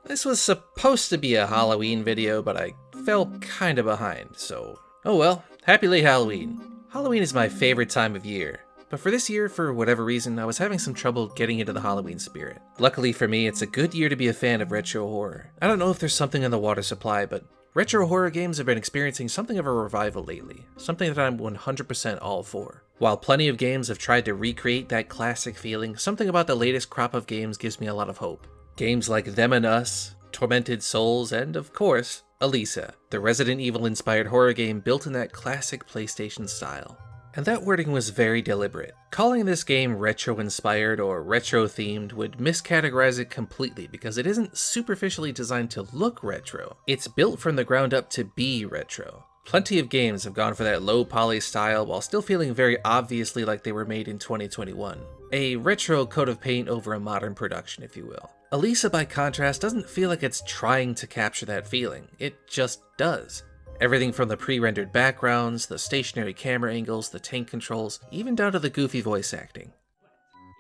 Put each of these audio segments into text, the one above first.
This was supposed to be a Halloween video, but I fell kinda behind, so... Oh well, happy late Halloween. Halloween is my favorite time of year, but for this year, for whatever reason, I was having some trouble getting into the Halloween spirit. Luckily for me, it's a good year to be a fan of retro horror. I don't know if there's something in the water supply, but retro horror games have been experiencing something of a revival lately, something that I'm 100% all for. While plenty of games have tried to recreate that classic feeling, something about the latest crop of games gives me a lot of hope. Games like Them and Us, Tormented Souls, and of course, Alisa, the Resident Evil-inspired horror game built in that classic PlayStation style. And that wording was very deliberate. Calling this game retro-inspired or retro-themed would miscategorize it completely because it isn't superficially designed to look retro. It's built from the ground up to be retro. Plenty of games have gone for that low-poly style while still feeling very obviously like they were made in 2021. A retro coat of paint over a modern production, if you will. Alisa, by contrast, doesn't feel like it's trying to capture that feeling. It just does. Everything from the pre-rendered backgrounds, the stationary camera angles, the tank controls, even down to the goofy voice acting.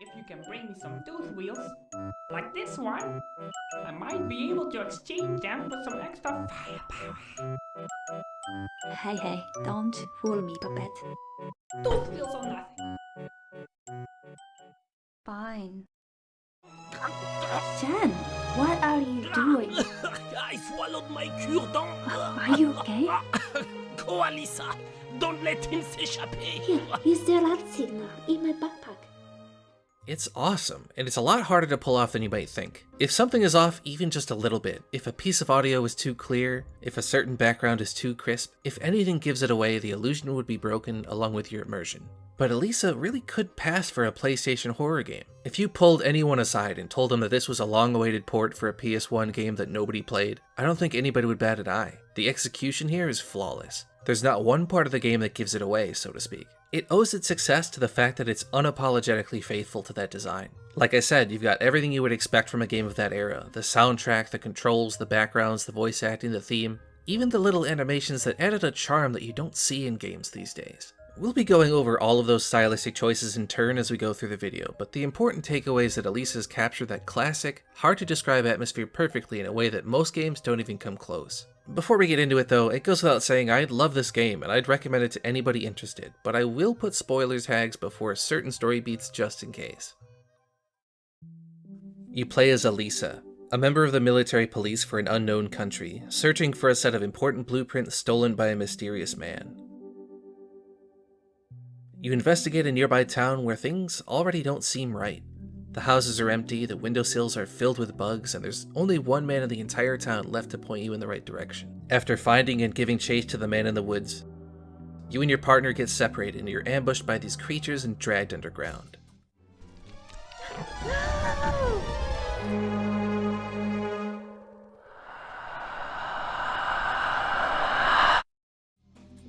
If you can bring me some tooth wheels, like this one, I might be able to exchange them with some extra firepower. Hey, don't fool me, puppet. Tooth wheels or nothing. Fine. Jan, what are you doing? I swallowed my cure-dent. Are you okay? Go, Alisa. Don't let him s'échapper. Here, use the rat signal in my backpack. It's awesome, and it's a lot harder to pull off than you might think. If something is off even just a little bit, if a piece of audio is too clear, if a certain background is too crisp, if anything gives it away, the illusion would be broken along with your immersion. But Alisa really could pass for a PlayStation horror game. If you pulled anyone aside and told them that this was a long-awaited port for a PS1 game that nobody played, I don't think anybody would bat an eye. The execution here is flawless. There's not one part of the game that gives it away, so to speak. It owes its success to the fact that it's unapologetically faithful to that design. Like I said, you've got everything you would expect from a game of that era. The soundtrack, the controls, the backgrounds, the voice acting, the theme, even the little animations that added a charm that you don't see in games these days. We'll be going over all of those stylistic choices in turn as we go through the video, but the important takeaway is that Alisa's captured that classic, hard-to-describe atmosphere perfectly in a way that most games don't even come close. Before we get into it though, it goes without saying I'd love this game and I'd recommend it to anybody interested, but I will put spoiler tags before certain story beats just in case. You play as Alisa, a member of the military police for an unknown country, searching for a set of important blueprints stolen by a mysterious man. You investigate a nearby town where things already don't seem right. The houses are empty, the windowsills are filled with bugs, and there's only one man in the entire town left to point you in the right direction. After finding and giving chase to the man in the woods, you and your partner get separated and you're ambushed by these creatures and dragged underground.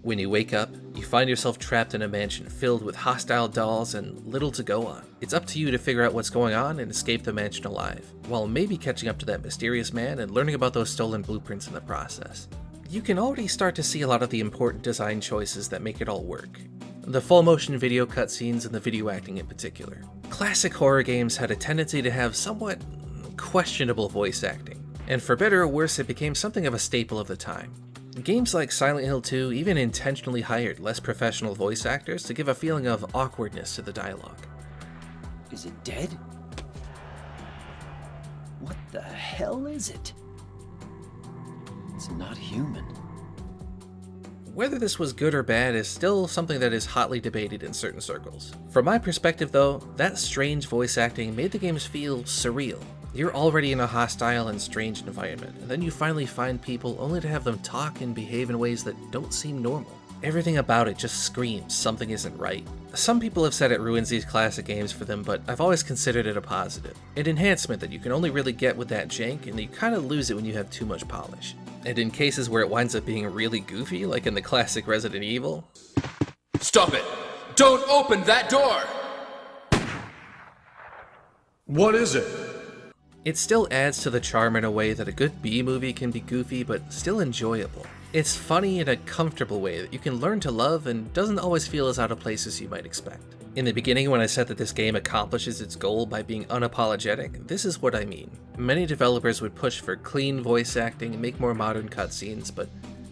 When you wake up, you find yourself trapped in a mansion filled with hostile dolls and little to go on. It's up to you to figure out what's going on and escape the mansion alive, while maybe catching up to that mysterious man and learning about those stolen blueprints in the process. You can already start to see a lot of the important design choices that make it all work. The full motion video cutscenes and the video acting in particular. Classic horror games had a tendency to have somewhat questionable voice acting, and for better or worse it became something of a staple of the time. Games like Silent Hill 2 even intentionally hired less professional voice actors to give a feeling of awkwardness to the dialogue. Is it dead? What the hell is it? It's not human. Whether this was good or bad is still something that is hotly debated in certain circles. From my perspective though, that strange voice acting made the games feel surreal. You're already in a hostile and strange environment, and then you finally find people only to have them talk and behave in ways that don't seem normal. Everything about it just screams something isn't right. Some people have said it ruins these classic games for them, but I've always considered it a positive. An enhancement that you can only really get with that jank, and you kinda lose it when you have too much polish. And in cases where it winds up being really goofy, like in the classic Resident Evil... Stop it! Don't open that door! What is it? It still adds to the charm in a way that a good B-movie can be goofy but still enjoyable. It's funny in a comfortable way that you can learn to love and doesn't always feel as out of place as you might expect. In the beginning, when I said that this game accomplishes its goal by being unapologetic, this is what I mean. Many developers would push for clean voice acting and make more modern cutscenes, but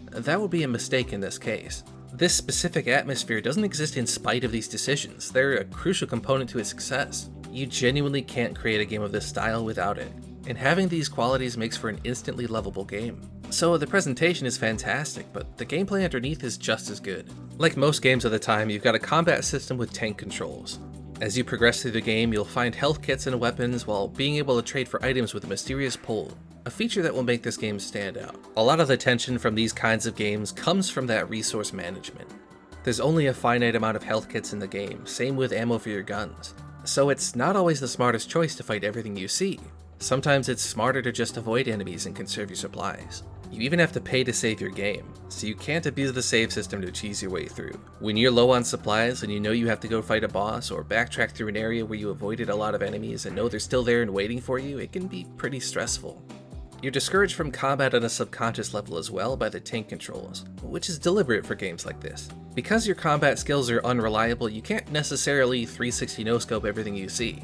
that would be a mistake in this case. This specific atmosphere doesn't exist in spite of these decisions. They're a crucial component to its success. You genuinely can't create a game of this style without it, and having these qualities makes for an instantly lovable game. So the presentation is fantastic, but the gameplay underneath is just as good. Like most games of the time, you've got a combat system with tank controls. As you progress through the game, you'll find health kits and weapons while being able to trade for items with a mysterious pole, a feature that will make this game stand out. A lot of the tension from these kinds of games comes from that resource management. There's only a finite amount of health kits in the game, same with ammo for your guns. So it's not always the smartest choice to fight everything you see. Sometimes it's smarter to just avoid enemies and conserve your supplies. You even have to pay to save your game, so you can't abuse the save system to cheese your way through. When you're low on supplies and you know you have to go fight a boss or backtrack through an area where you avoided a lot of enemies and know they're still there and waiting for you, it can be pretty stressful. You're discouraged from combat on a subconscious level as well by the tank controls, which is deliberate for games like this. Because your combat skills are unreliable, you can't necessarily 360 no-scope everything you see.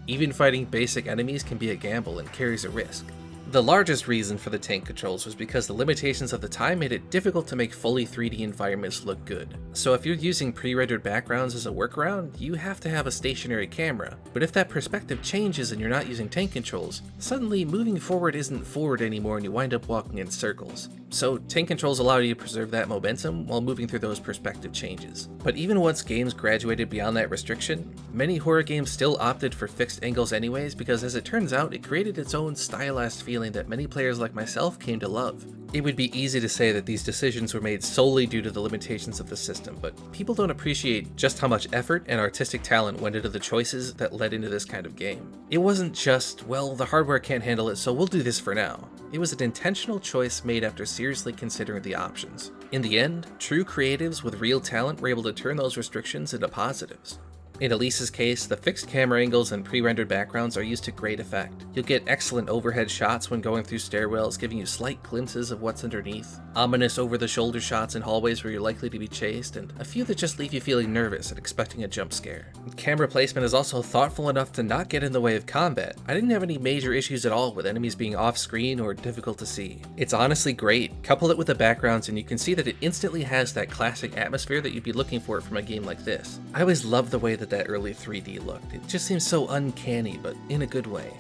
Even fighting basic enemies can be a gamble and carries a risk. The largest reason for the tank controls was because the limitations of the time made it difficult to make fully 3D environments look good. So if you're using pre-rendered backgrounds as a workaround, you have to have a stationary camera. But if that perspective changes and you're not using tank controls, suddenly moving forward isn't forward anymore and you wind up walking in circles. So tank controls allow you to preserve that momentum while moving through those perspective changes. But even once games graduated beyond that restriction, many horror games still opted for fixed angles anyways because as it turns out, it created its own stylized feeling that many players like myself came to love. It would be easy to say that these decisions were made solely due to the limitations of the system, but people don't appreciate just how much effort and artistic talent went into the choices that led into this kind of game. It wasn't just, well, the hardware can't handle it, so we'll do this for now. It was an intentional choice made after seriously considering the options. In the end, true creatives with real talent were able to turn those restrictions into positives. In Alisa's case, the fixed camera angles and pre-rendered backgrounds are used to great effect. You'll get excellent overhead shots when going through stairwells, giving you slight glimpses of what's underneath, ominous over-the-shoulder shots in hallways where you're likely to be chased, and a few that just leave you feeling nervous and expecting a jump scare. Camera placement is also thoughtful enough to not get in the way of combat. I didn't have any major issues at all with enemies being off-screen or difficult to see. It's honestly great. Couple it with the backgrounds and you can see that it instantly has that classic atmosphere that you'd be looking for from a game like this. I always loved the way that early 3D looked. It just seems so uncanny, but in a good way,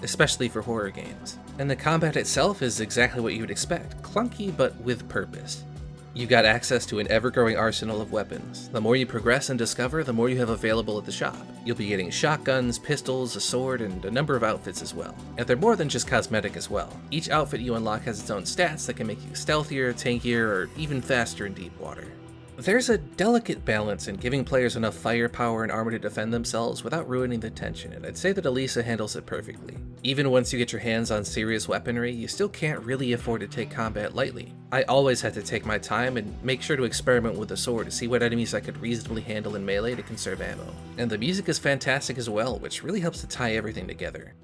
especially for horror games. And the combat itself is exactly what you would expect, clunky but with purpose. You got access to an ever-growing arsenal of weapons. The more you progress and discover, the more you have available at the shop. You'll be getting shotguns, pistols, a sword, and a number of outfits as well. And they're more than just cosmetic as well. Each outfit you unlock has its own stats that can make you stealthier, tankier, or even faster in deep water. There's a delicate balance in giving players enough firepower and armor to defend themselves without ruining the tension, and I'd say that Alisa handles it perfectly. Even once you get your hands on serious weaponry, you still can't really afford to take combat lightly. I always had to take my time and make sure to experiment with the sword to see what enemies I could reasonably handle in melee to conserve ammo. And the music is fantastic as well, which really helps to tie everything together.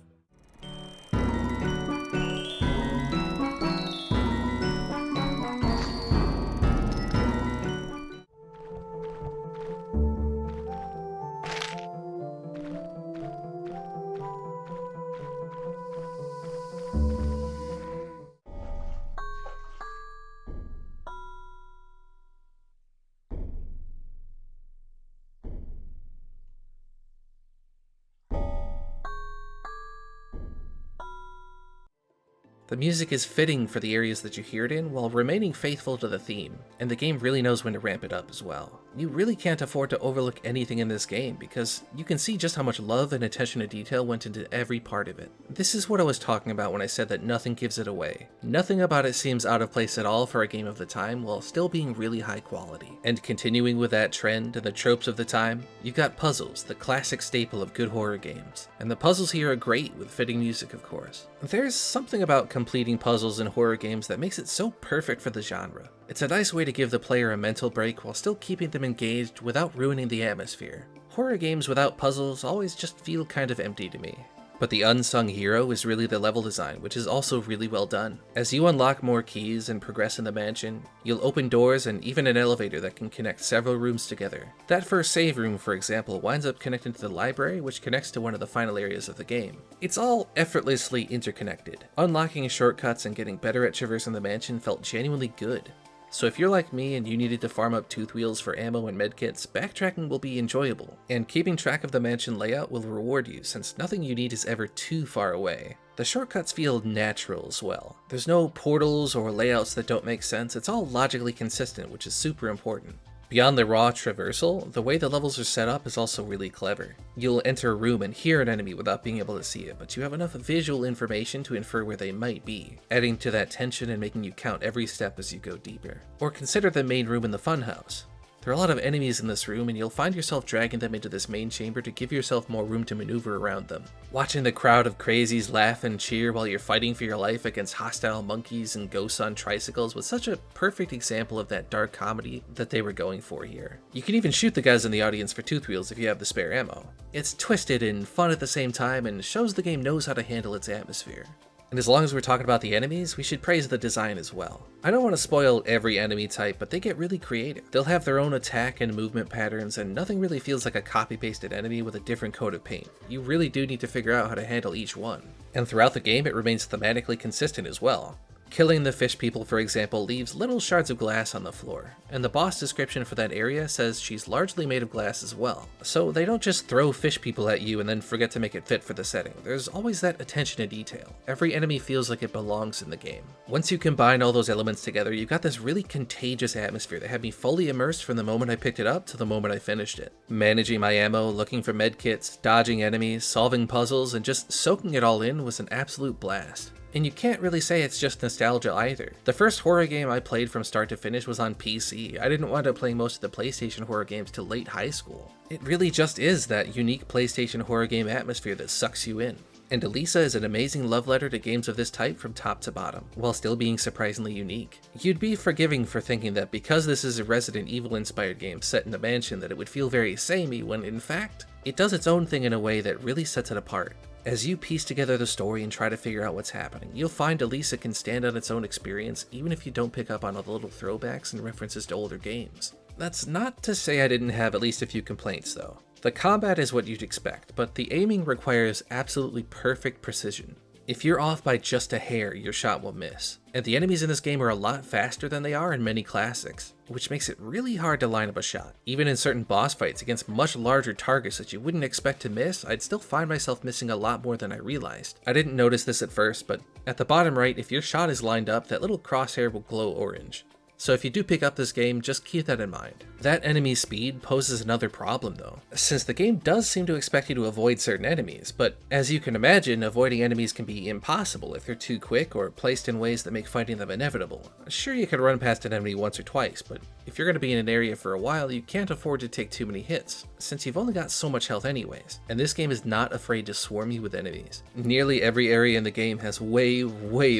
The music is fitting for the areas that you hear it in while remaining faithful to the theme, and the game really knows when to ramp it up as well. You really can't afford to overlook anything in this game because you can see just how much love and attention to detail went into every part of it. This is what I was talking about when I said that nothing gives it away. Nothing about it seems out of place at all for a game of the time while still being really high quality. And continuing with that trend and the tropes of the time, you've got puzzles, the classic staple of good horror games. And the puzzles here are great with fitting music, of course. There's something about completing puzzles in horror games that makes it so perfect for the genre. It's a nice way to give the player a mental break while still keeping them engaged without ruining the atmosphere. Horror games without puzzles always just feel kind of empty to me. But the unsung hero is really the level design, which is also really well done. As you unlock more keys and progress in the mansion, you'll open doors and even an elevator that can connect several rooms together. That first save room, for example, winds up connecting to the library, which connects to one of the final areas of the game. It's all effortlessly interconnected. Unlocking shortcuts and getting better at traversing the mansion felt genuinely good. So if you're like me and you needed to farm up tooth wheels for ammo and medkits, backtracking will be enjoyable, and keeping track of the mansion layout will reward you since nothing you need is ever too far away. The shortcuts feel natural as well. There's no portals or layouts that don't make sense, it's all logically consistent, which is super important. Beyond the raw traversal, the way the levels are set up is also really clever. You'll enter a room and hear an enemy without being able to see it, but you have enough visual information to infer where they might be, adding to that tension and making you count every step as you go deeper. Or consider the main room in the funhouse. There are a lot of enemies in this room and you'll find yourself dragging them into this main chamber to give yourself more room to maneuver around them. Watching the crowd of crazies laugh and cheer while you're fighting for your life against hostile monkeys and ghosts on tricycles was such a perfect example of that dark comedy that they were going for here. You can even shoot the guys in the audience for tooth wheels if you have the spare ammo. It's twisted and fun at the same time and shows the game knows how to handle its atmosphere. And as long as we're talking about the enemies, we should praise the design as well. I don't want to spoil every enemy type, but they get really creative. They'll have their own attack and movement patterns, and nothing really feels like a copy-pasted enemy with a different coat of paint. You really do need to figure out how to handle each one. And throughout the game, it remains thematically consistent as well. Killing the fish people, for example, leaves little shards of glass on the floor, and the boss description for that area says she's largely made of glass as well. So they don't just throw fish people at you and then forget to make it fit for the setting. There's always that attention to detail. Every enemy feels like it belongs in the game. Once you combine all those elements together, you've got this really contagious atmosphere that had me fully immersed from the moment I picked it up to the moment I finished it. Managing my ammo, looking for medkits, dodging enemies, solving puzzles, and just soaking it all in was an absolute blast. And you can't really say it's just nostalgia either. The first horror game I played from start to finish was on PC. I didn't wind up playing most of the PlayStation horror games till late high school. It really just is that unique PlayStation horror game atmosphere that sucks you in. And Alisa is an amazing love letter to games of this type from top to bottom, while still being surprisingly unique. You'd be forgiving for thinking that because this is a Resident Evil inspired game set in a mansion that it would feel very samey, when in fact, it does its own thing in a way that really sets it apart. As you piece together the story and try to figure out what's happening, you'll find Alisa can stand on its own experience even if you don't pick up on all the little throwbacks and references to older games. That's not to say I didn't have at least a few complaints though. The combat is what you'd expect, but the aiming requires absolutely perfect precision. If you're off by just a hair, your shot will miss. And the enemies in this game are a lot faster than they are in many classics, which makes it really hard to line up a shot. Even in certain boss fights against much larger targets that you wouldn't expect to miss, I'd still find myself missing a lot more than I realized. I didn't notice this at first, but at the bottom right, if your shot is lined up, that little crosshair will glow orange. So if you do pick up this game, just keep that in mind. That enemy speed poses another problem though, since the game does seem to expect you to avoid certain enemies, but as you can imagine, avoiding enemies can be impossible if they're too quick or placed in ways that make fighting them inevitable. Sure, you can run past an enemy once or twice, but if you're going to be in an area for a while, you can't afford to take too many hits, since you've only got so much health anyways, and this game is not afraid to swarm you with enemies. Nearly every area in the game has way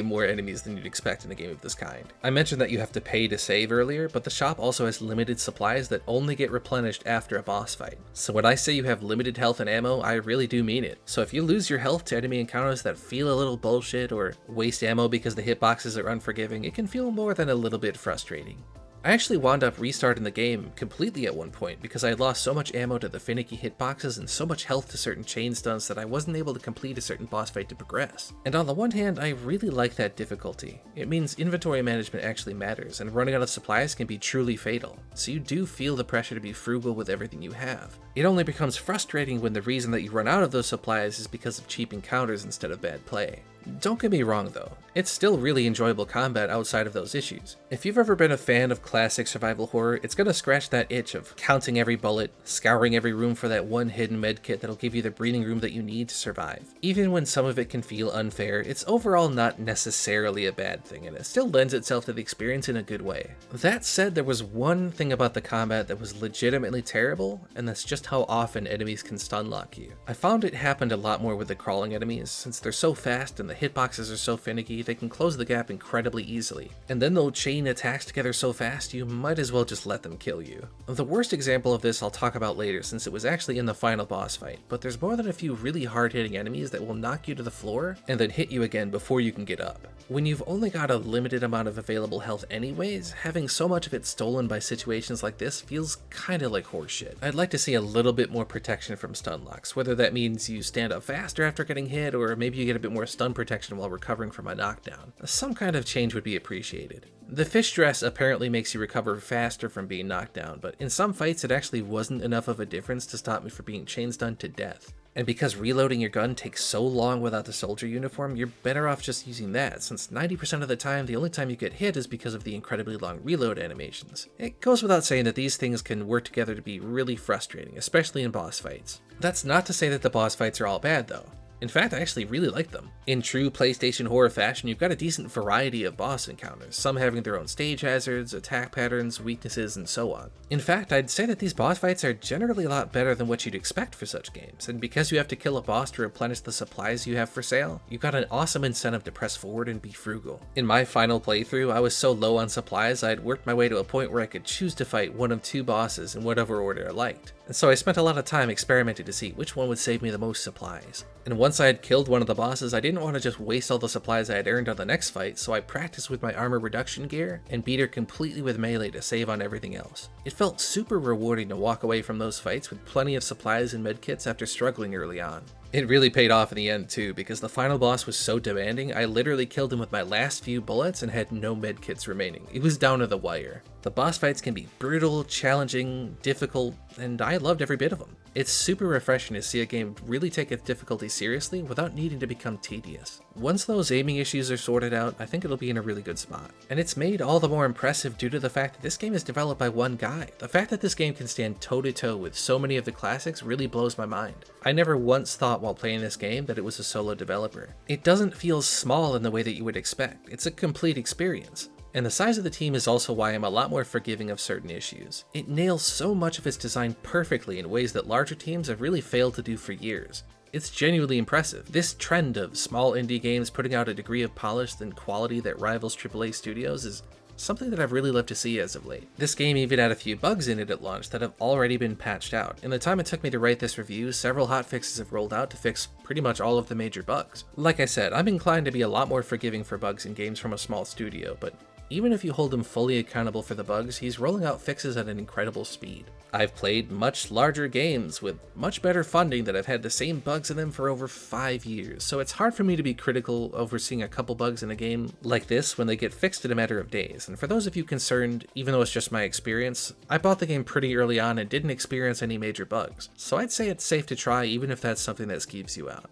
more enemies than you'd expect in a game of this kind. I mentioned that you have to pay to save earlier, but the shop also has limited supplies that only get replenished after a boss fight. So when I say you have limited health and ammo, I really do mean it. So if you lose your health to enemy encounters that feel a little bullshit or waste ammo because the hitboxes are unforgiving, it can feel more than a little bit frustrating. I actually wound up restarting the game completely at one point because I had lost so much ammo to the finicky hitboxes and so much health to certain chain stunts that I wasn't able to complete a certain boss fight to progress. And on the one hand, I really like that difficulty. It means inventory management actually matters, and running out of supplies can be truly fatal, so you do feel the pressure to be frugal with everything you have. It only becomes frustrating when the reason that you run out of those supplies is because of cheap encounters instead of bad play. Don't get me wrong though, it's still really enjoyable combat outside of those issues. If you've ever been a fan of classic survival horror, it's gonna scratch that itch of counting every bullet, scouring every room for that one hidden medkit that'll give you the breathing room that you need to survive. Even when some of it can feel unfair, it's overall not necessarily a bad thing, and it still lends itself to the experience in a good way. That said, there was one thing about the combat that was legitimately terrible, and that's just how often enemies can stun lock you. I found it happened a lot more with the crawling enemies, since they're so fast and and the hitboxes are so finicky, they can close the gap incredibly easily. And then they'll chain attacks together so fast, you might as well just let them kill you. The worst example of this I'll talk about later, since it was actually in the final boss fight, but there's more than a few really hard-hitting enemies that will knock you to the floor and then hit you again before you can get up. When you've only got a limited amount of available health anyways, having so much of it stolen by situations like this feels kinda like horseshit. I'd like to see a little bit more protection from stun locks, whether that means you stand up faster after getting hit, or maybe you get a bit more stun protection while recovering from a knockdown. Some kind of change would be appreciated. The fish dress apparently makes you recover faster from being knocked down, but in some fights it actually wasn't enough of a difference to stop me from being chain stunned to death. And because reloading your gun takes so long without the soldier uniform, you're better off just using that, since 90% of the time the only time you get hit is because of the incredibly long reload animations. It goes without saying that these things can work together to be really frustrating, especially in boss fights. That's not to say that the boss fights are all bad though. In fact, I actually really like them. In true PlayStation horror fashion, you've got a decent variety of boss encounters, some having their own stage hazards, attack patterns, weaknesses, and so on. In fact, I'd say that these boss fights are generally a lot better than what you'd expect for such games, and because you have to kill a boss to replenish the supplies you have for sale, you've got an awesome incentive to press forward and be frugal. In my final playthrough, I was so low on supplies, I'd worked my way to a point where I could choose to fight one of two bosses in whatever order I liked. And so I spent a lot of time experimenting to see which one would save me the most supplies. And once I had killed one of the bosses, I didn't want to just waste all the supplies I had earned on the next fight, so I practiced with my armor reduction gear and beat her completely with melee to save on everything else. It felt super rewarding to walk away from those fights with plenty of supplies and medkits after struggling early on. It really paid off in the end too, because the final boss was so demanding, I literally killed him with my last few bullets and had no medkits remaining. It was down to the wire. The boss fights can be brutal, challenging, difficult, and I loved every bit of them. It's super refreshing to see a game really take its difficulty seriously without needing to become tedious. Once those aiming issues are sorted out, I think it'll be in a really good spot. And it's made all the more impressive due to the fact that this game is developed by one guy. The fact that this game can stand toe-to-toe with so many of the classics really blows my mind. I never once thought while playing this game that it was a solo developer. It doesn't feel small in the way that you would expect. It's a complete experience. And the size of the team is also why I'm a lot more forgiving of certain issues. It nails so much of its design perfectly in ways that larger teams have really failed to do for years. It's genuinely impressive. This trend of small indie games putting out a degree of polish and quality that rivals AAA studios is something that I've really loved to see as of late. This game even had a few bugs in it at launch that have already been patched out. In the time it took me to write this review, several hotfixes have rolled out to fix pretty much all of the major bugs. Like I said, I'm inclined to be a lot more forgiving for bugs in games from a small studio, but even if you hold him fully accountable for the bugs, he's rolling out fixes at an incredible speed. I've played much larger games with much better funding that have had the same bugs in them for over 5 years, so it's hard for me to be critical over seeing a couple bugs in a game like this when they get fixed in a matter of days. And for those of you concerned, even though it's just my experience, I bought the game pretty early on and didn't experience any major bugs, so I'd say it's safe to try even if that's something that skeeves you out.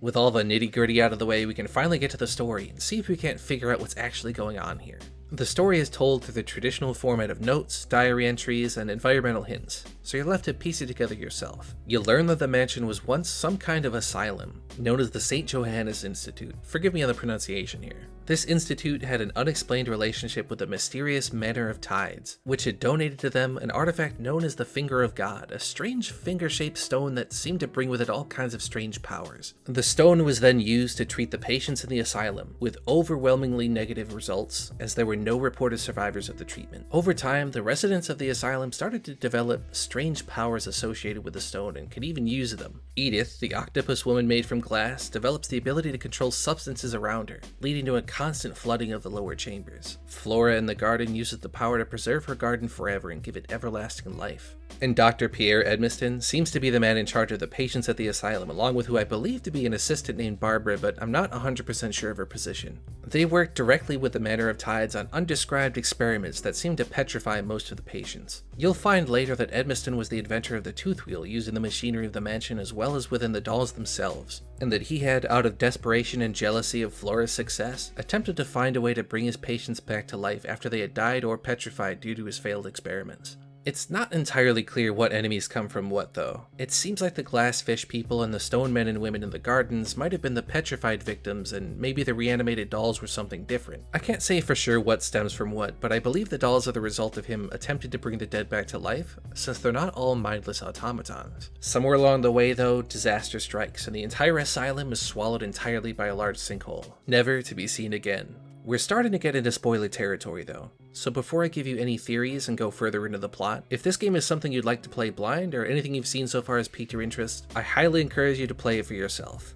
With all the nitty-gritty out of the way, we can finally get to the story and see if we can't figure out what's actually going on here. The story is told through the traditional format of notes, diary entries, and environmental hints, so you're left to piece it together yourself. You learn that the mansion was once some kind of asylum, known as the St. Johannes Institute. Forgive me on the pronunciation here. This institute had an unexplained relationship with the mysterious Manor of Tides, which had donated to them an artifact known as the Finger of God, a strange finger-shaped stone that seemed to bring with it all kinds of strange powers. The stone was then used to treat the patients in the asylum, with overwhelmingly negative results, as there were no reported survivors of the treatment. Over time, the residents of the asylum started to develop strange powers associated with the stone and could even use them. Edith, the octopus woman made from glass, develops the ability to control substances around her, leading to a constant flooding of the lower chambers. Flora in the garden uses the power to preserve her garden forever and give it everlasting life. And Dr. Pierre Edmiston seems to be the man in charge of the patients at the asylum, along with who I believe to be an assistant named Barbara, but I'm not 100% sure of her position. They work directly with the Manor of Tides on undescribed experiments that seem to petrify most of the patients. You'll find later that Edmiston was the inventor of the tooth wheel used in the machinery of the mansion as well as within the dolls themselves, and that he had, out of desperation and jealousy of Flora's success, attempted to find a way to bring his patients back to life after they had died or petrified due to his failed experiments. It's not entirely clear what enemies come from what though. It seems like the glass fish people and the stone men and women in the gardens might have been the petrified victims, and maybe the reanimated dolls were something different. I can't say for sure what stems from what, but I believe the dolls are the result of him attempting to bring the dead back to life, since they're not all mindless automatons. Somewhere along the way though, disaster strikes, and the entire asylum is swallowed entirely by a large sinkhole, never to be seen again. We're starting to get into spoiler territory though, so before I give you any theories and go further into the plot, if this game is something you'd like to play blind or anything you've seen so far has piqued your interest, I highly encourage you to play it for yourself.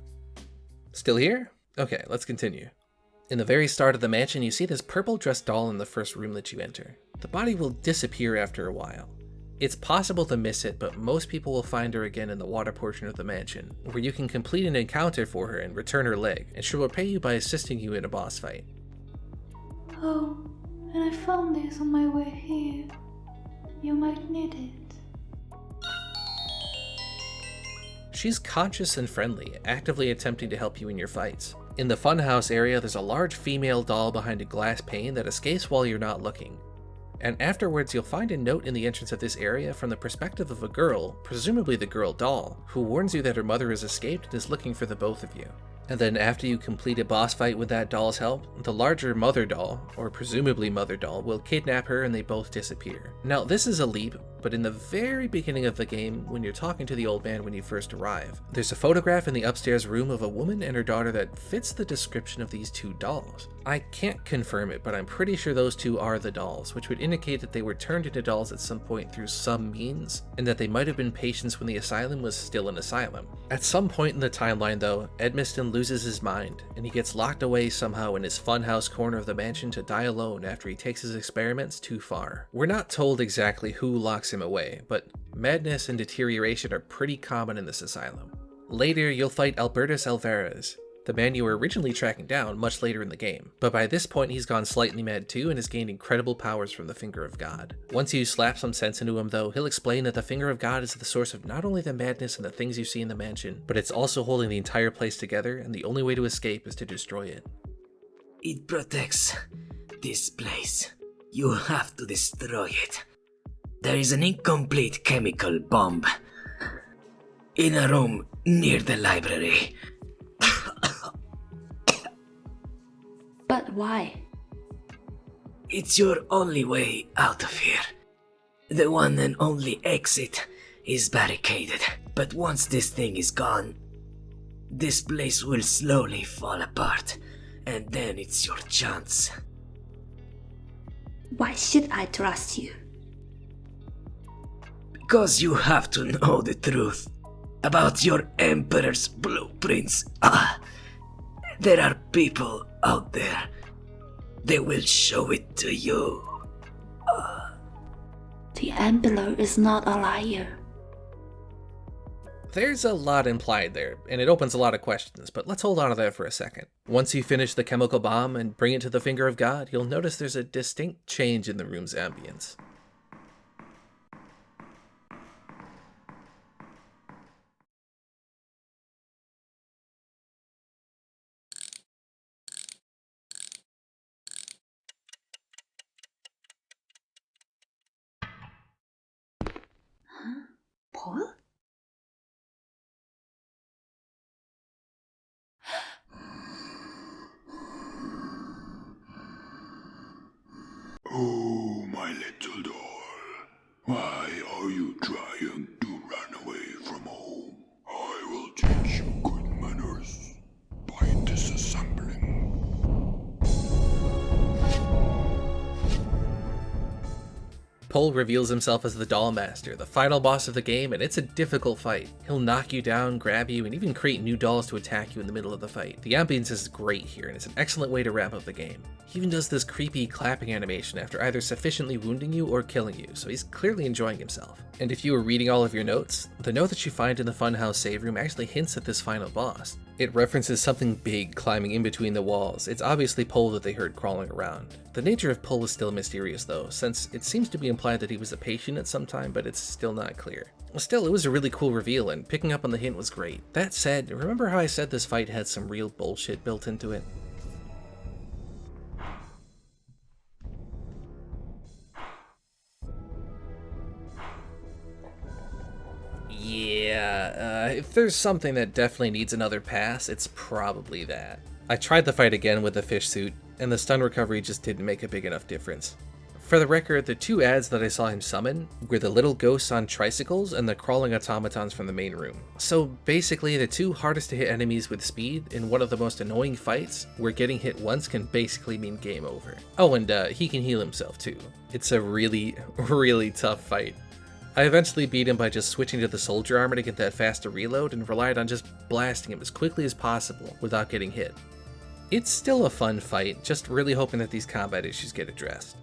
Still here? Okay, let's continue. In the very start of the mansion, you see this purple dressed doll in the first room that you enter. The body will disappear after a while. It's possible to miss it, but most people will find her again in the water portion of the mansion, where you can complete an encounter for her and return her leg, and she will repay you by assisting you in a boss fight. Oh, and I found this on my way here. You might need it. She's conscious and friendly, actively attempting to help you in your fights. In the funhouse area, there's a large female doll behind a glass pane that escapes while you're not looking. And afterwards, you'll find a note in the entrance of this area from the perspective of a girl, presumably the girl doll, who warns you that her mother has escaped and is looking for the both of you. And then after you complete a boss fight with that doll's help, the larger mother doll, or presumably mother doll, will kidnap her and they both disappear. Now this is a leap, but in the very beginning of the game, when you're talking to the old man when you first arrive, there's a photograph in the upstairs room of a woman and her daughter that fits the description of these two dolls. I can't confirm it, but I'm pretty sure those two are the dolls, which would indicate that they were turned into dolls at some point through some means, and that they might have been patients when the asylum was still an asylum. At some point in the timeline though, Edmiston loses his mind, and he gets locked away somehow in his funhouse corner of the mansion to die alone after he takes his experiments too far. We're not told exactly who locks him away, but madness and deterioration are pretty common in this asylum. Later, you'll fight Albertus Alvarez, the man you were originally tracking down much later in the game, but by this point he's gone slightly mad too and has gained incredible powers from the Finger of God. Once you slap some sense into him though, he'll explain that the Finger of God is the source of not only the madness and the things you see in the mansion, but it's also holding the entire place together, and the only way to escape is to destroy it. It protects this place. You have to destroy it. There is an incomplete chemical bomb in a room near the library. But why? It's your only way out of here. The one and only exit is barricaded. But once this thing is gone, this place will slowly fall apart, and then it's your chance. Why should I trust you? Because you have to know the truth about your Emperor's blueprints. There are people out there. They will show it to you. The Emperor is not a liar. There's a lot implied there, and it opens a lot of questions, but let's hold on to that for a second. Once you finish the chemical bomb and bring it to the Finger of God, you'll notice there's a distinct change in the room's ambience. Paul? Oh, my little doll. Why are you trying to run away from home? I will teach you good manners by disassembling. Pol reveals himself as the Doll Master, the final boss of the game, and it's a difficult fight. He'll knock you down, grab you, and even create new dolls to attack you in the middle of the fight. The ambience is great here, and it's an excellent way to wrap up the game. He even does this creepy clapping animation after either sufficiently wounding you or killing you, so he's clearly enjoying himself. And if you were reading all of your notes, the note that you find in the Funhouse save room actually hints at this final boss. It references something big climbing in between the walls. It's obviously Pol that they heard crawling around. The nature of Pol is still mysterious though, since it seems to be implied that he was a patient at some time, but it's still not clear. Still, it was a really cool reveal, and picking up on the hint was great. That said, remember how I said this fight had some real bullshit built into it? If there's something that definitely needs another pass, it's probably that. I tried the fight again with the fish suit, and the stun recovery just didn't make a big enough difference. For the record, the two ads that I saw him summon were the little ghosts on tricycles and the crawling automatons from the main room. So basically, the two hardest to hit enemies with speed in one of the most annoying fights, where getting hit once can basically mean game over. Oh, and he can heal himself too. It's a really, really tough fight. I eventually beat him by just switching to the soldier armor to get that faster reload and relied on just blasting him as quickly as possible without getting hit. It's still a fun fight, just really hoping that these combat issues get addressed.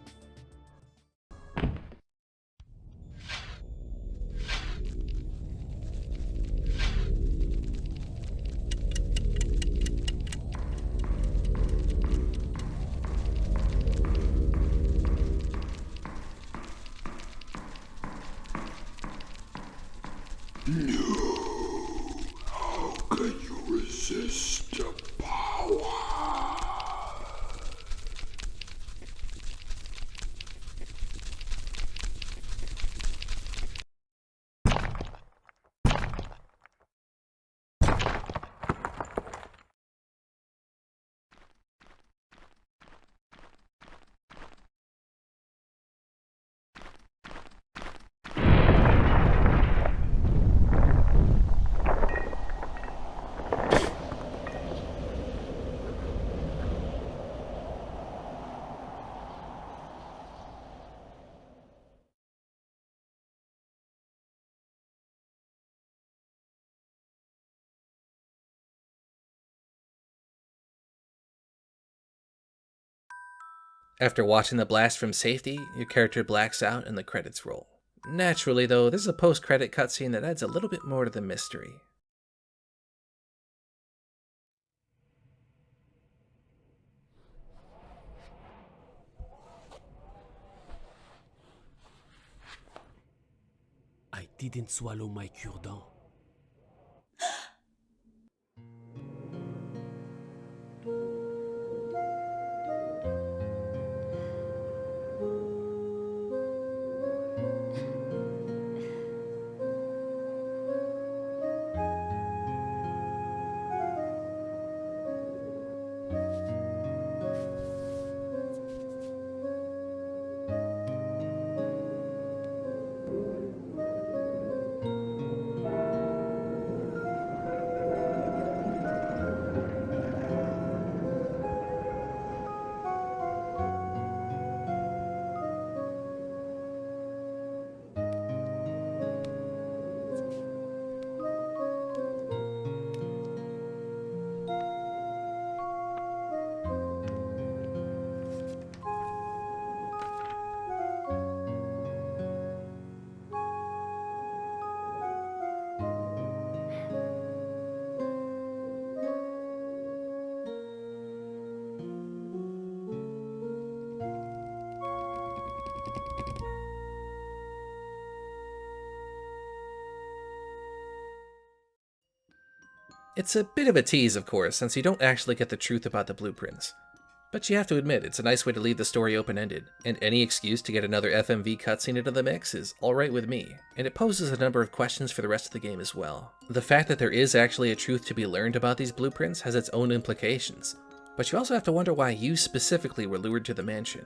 How can you resist the power? After watching the blast from safety, your character blacks out and the credits roll. Naturally though, there's a post-credit cutscene that adds a little bit more to the mystery. I didn't swallow my cure-dent. It's a bit of a tease, of course, since you don't actually get the truth about the blueprints. But you have to admit, it's a nice way to leave the story open-ended, and any excuse to get another FMV cutscene into the mix is alright with me, and it poses a number of questions for the rest of the game as well. The fact that there is actually a truth to be learned about these blueprints has its own implications, but you also have to wonder why you specifically were lured to the mansion.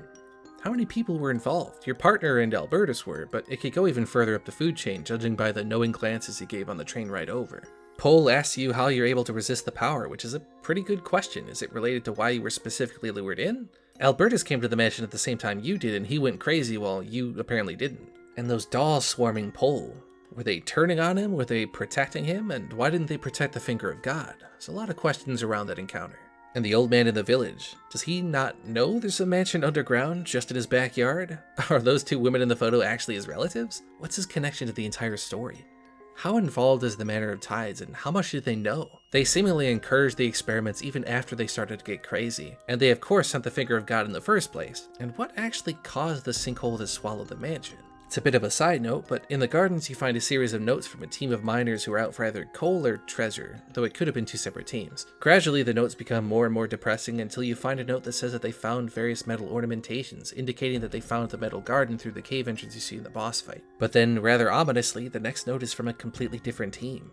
How many people were involved? Your partner and Albertus were, but it could go even further up the food chain judging by the knowing glances he gave on the train ride over. Pohl asks you how you're able to resist the power, which is a pretty good question. Is it related to why you were specifically lured in? Albertus came to the mansion at the same time you did, and he went crazy while you apparently didn't. And those dolls swarming Pohl, were they turning on him? Were they protecting him? And why didn't they protect the finger of God? There's a lot of questions around that encounter. And the old man in the village, does he not know there's a mansion underground just in his backyard? Are those two women in the photo actually his relatives? What's his connection to the entire story? How involved is the Manor of Tides, and how much did they know? They seemingly encouraged the experiments even after they started to get crazy, and they of course sent the finger of God in the first place. And what actually caused the sinkhole to swallow the mansion? It's a bit of a side note, but in the gardens you find a series of notes from a team of miners who are out for either coal or treasure, though it could have been two separate teams. Gradually the notes become more and more depressing until you find a note that says that they found various metal ornamentations, indicating that they found the metal garden through the cave entrance you see in the boss fight. But then, rather ominously, the next note is from a completely different team.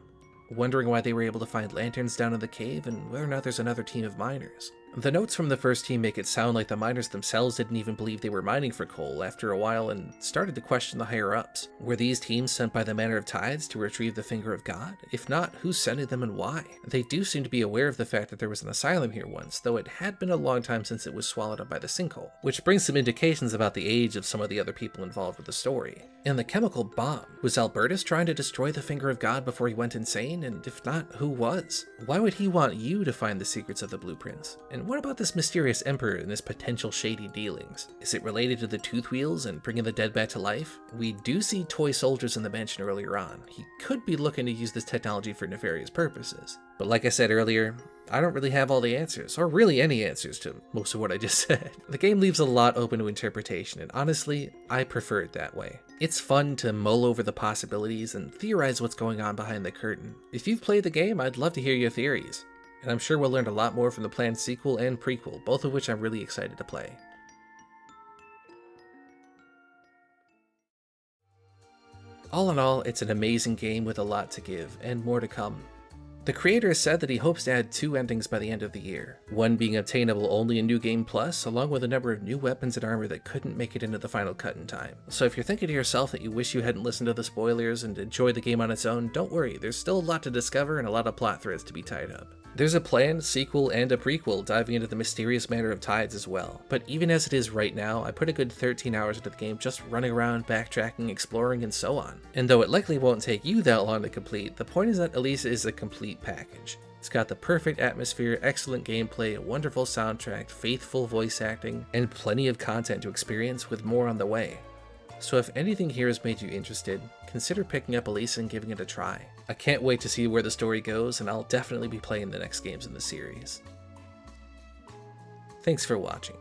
wondering why they were able to find lanterns down in the cave and whether or not there's another team of miners. The notes from the first team make it sound like the miners themselves didn't even believe they were mining for coal after a while and started to question the higher-ups. Were these teams sent by the Manor of Tides to retrieve the Finger of God? If not, who's sending them and why? They do seem to be aware of the fact that there was an asylum here once, though it had been a long time since it was swallowed up by the sinkhole, which brings some indications about the age of some of the other people involved with the story. And the chemical bomb. Was Albertus trying to destroy the Finger of God before he went insane? And if not, who was? Why would he want you to find the secrets of the blueprints? And what about this mysterious emperor and his potential shady dealings? Is it related to the tooth wheels and bringing the dead back to life? We do see toy soldiers in the mansion earlier on. He could be looking to use this technology for nefarious purposes. But like I said earlier, I don't really have all the answers, or really any answers to most of what I just said. The game leaves a lot open to interpretation, and honestly, I prefer it that way. It's fun to mull over the possibilities and theorize what's going on behind the curtain. If you've played the game, I'd love to hear your theories. And I'm sure we'll learn a lot more from the planned sequel and prequel, both of which I'm really excited to play. All in all, it's an amazing game with a lot to give, and more to come. The creator has said that he hopes to add 2 endings by the end of the year, one being obtainable only in New Game Plus, along with a number of new weapons and armor that couldn't make it into the final cut in time. So if you're thinking to yourself that you wish you hadn't listened to the spoilers and enjoyed the game on its own, don't worry, there's still a lot to discover and a lot of plot threads to be tied up. There's a planned sequel and a prequel diving into the mysterious Manor of Tides as well, but even as it is right now, I put a good 13 hours into the game just running around, backtracking, exploring, and so on. And though it likely won't take you that long to complete, the point is that Alisa is a complete package. It's got the perfect atmosphere, excellent gameplay, a wonderful soundtrack, faithful voice acting, and plenty of content to experience with more on the way. So if anything here has made you interested, consider picking up Alisa and giving it a try. I can't wait to see where the story goes, and I'll definitely be playing the next games in the series. Thanks for watching.